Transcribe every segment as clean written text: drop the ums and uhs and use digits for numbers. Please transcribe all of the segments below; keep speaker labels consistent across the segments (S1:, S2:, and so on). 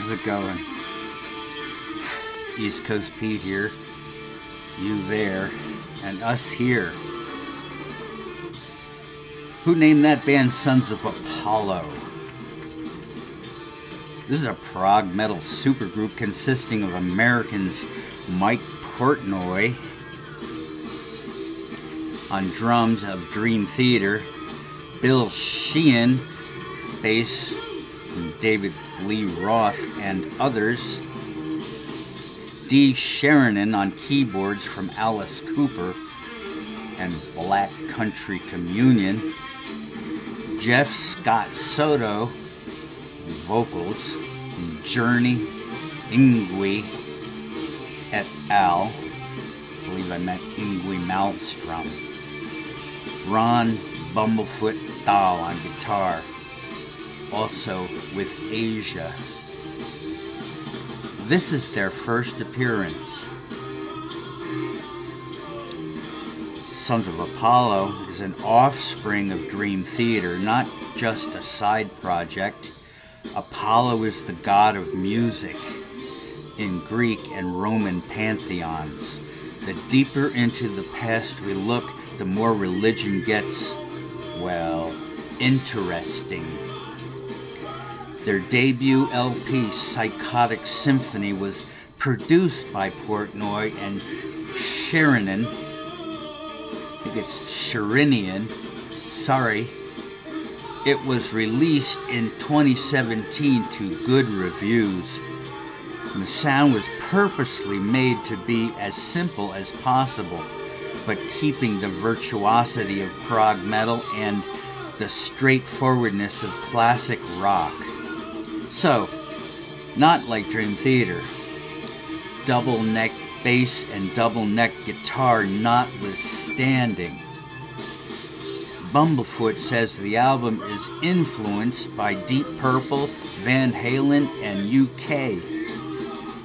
S1: How's it going? East Coast Pete here, you there, and us here. Who named that band Sons of Apollo? This is a prog metal supergroup consisting of Americans Mike Portnoy on drums of Dream Theater, Bill Sheehan, bass, and David Lee Roth and others, Dee Sheridan on keyboards from Alice Cooper and Black Country Communion, Jeff Scott Soto vocals from Journey, Yngwie et al. I believe I meant Yngwie Malmsteen. Ron Bumblefoot Dahl on guitar, also with Asia. This is their first appearance. Sons of Apollo is an offspring of Dream Theater, not just a side project. Apollo is the god of music in Greek and Roman pantheons. The deeper into the past we look, the more religion gets, well, interesting. Their debut LP, Psychotic Symphony, was produced by Portnoy and Sheridan. I think it's Sherinian. Sorry. It was released in 2017 to good reviews. And the sound was purposely made to be as simple as possible, but keeping the virtuosity of prog metal and the straightforwardness of classic rock. So, not like Dream Theater. Double neck bass and double neck guitar notwithstanding. Bumblefoot says the album is influenced by Deep Purple, Van Halen, and UK.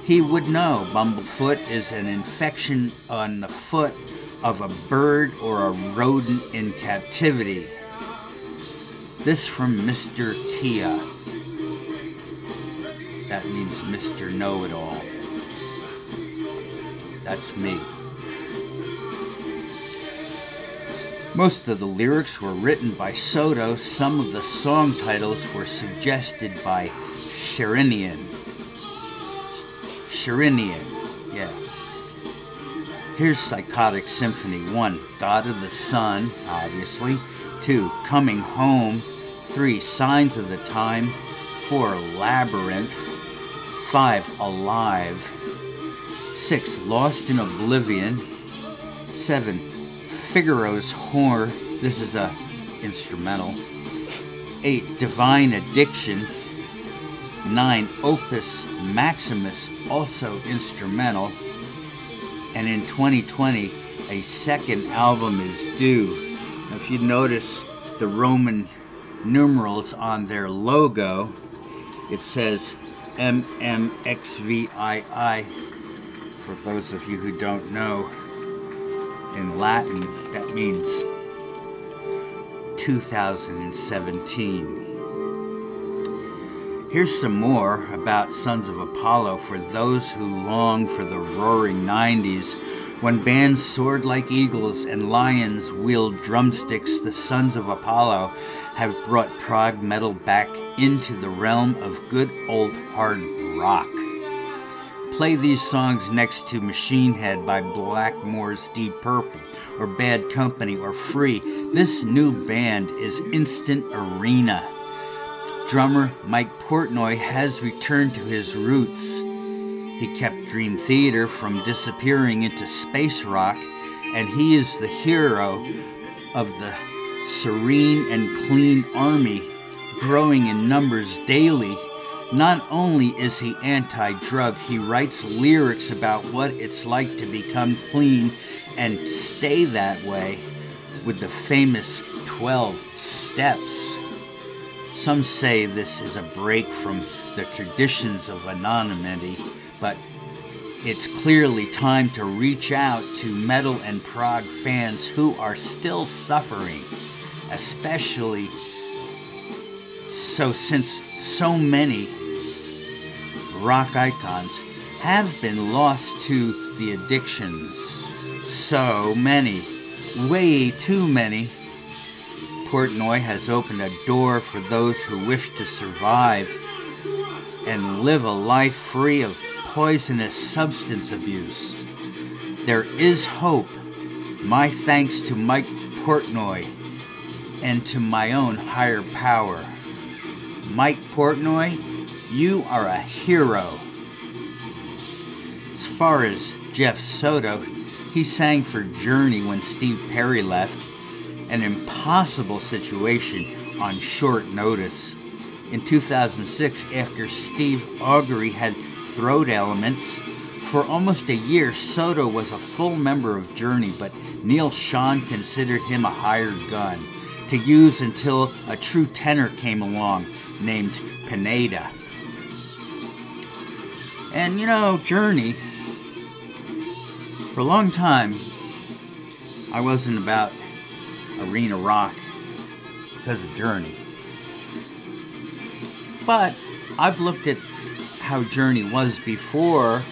S1: He would know Bumblefoot is an infection on the foot of a bird or a rodent in captivity. This from Mr. Kia. That means Mr. Know-It-All. That's me. Most of the lyrics were written by Soto. Some of the song titles were suggested by Sherinian. Yeah. Here's Psychotic Symphony. 1. God of the Sun, obviously. 2. Coming Home. 3. Signs of the Time. 4. Labyrinth. 5. Alive. 6. Lost in Oblivion. 7. Figaro's Horror. This is a instrumental. 8. Divine Addiction. 9. Opus Maximus, also instrumental. And in 2020, a second album is due. Now, if you notice the Roman numerals on their logo, it says MMXVII. For those of you who don't know, in Latin, that means 2017. Here's some more about Sons of Apollo for those who long for the roaring 90s. When bands soared like eagles and lions wielded drumsticks, the Sons of Apollo have brought prog metal back into the realm of good old hard rock. Play these songs next to Machine Head by Blackmore's Deep Purple, or Bad Company, or Free. This new band is instant arena. Drummer Mike Portnoy has returned to his roots. He kept Dream Theater from disappearing into space rock, and he is the hero of the serene and clean army, growing in numbers daily. Not only is he anti-drug, he writes lyrics about what it's like to become clean and stay that way with the famous 12 steps. Some say this is a break from the traditions of anonymity, but it's clearly time to reach out to metal and prog fans who are still suffering, especially so since so many rock icons have been lost to the addictions. So many, way too many. Portnoy has opened a door for those who wish to survive and live a life free of poisonous substance abuse. There is hope. My thanks to Mike Portnoy and to my own higher power. Mike Portnoy, you are a hero. As far as Jeff Soto, he sang for Journey when Steve Perry left, an impossible situation on short notice. In 2006, after Steve Augury had throat ailments, for almost a year, Soto was a full member of Journey, but Neil Schon considered him a hired gun to use until a true tenor came along named Pineda. And you know, Journey, for a long time, I wasn't about arena rock because of Journey. But I've looked at how Journey was before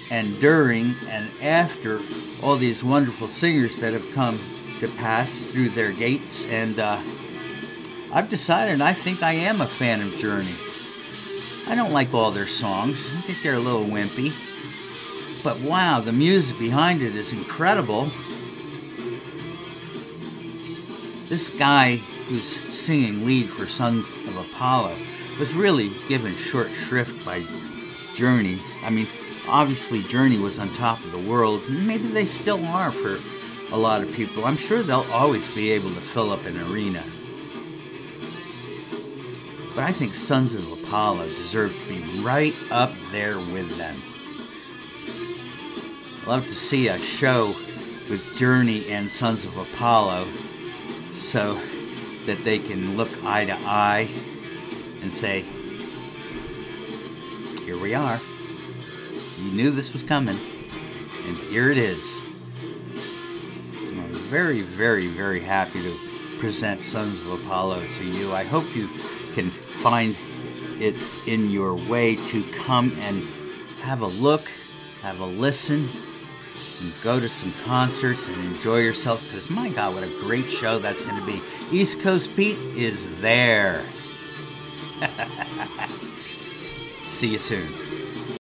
S1: and during and after all these wonderful singers that have come to pass through their gates, and I've decided I think I am a fan of Journey. I don't like all their songs. I think they're a little wimpy. But wow, the music behind it is incredible. This guy who's singing lead for Sons of Apollo was really given short shrift by Journey. I mean, obviously Journey was on top of the world. Maybe they still are for a lot of people. I'm sure they'll always be able to fill up an arena. But I think Sons of Apollo deserve to be right up there with them. I'd love to see a show with Journey and Sons of Apollo so that they can look eye to eye and say, here we are. You knew this was coming, and here it is. I'm very, very, very happy to present Sons of Apollo to you. I hope you can find it in your way to come and have a look, have a listen, and go to some concerts and enjoy yourself, because my God, what a great show that's going to be. East Coast Pete is there. See you soon.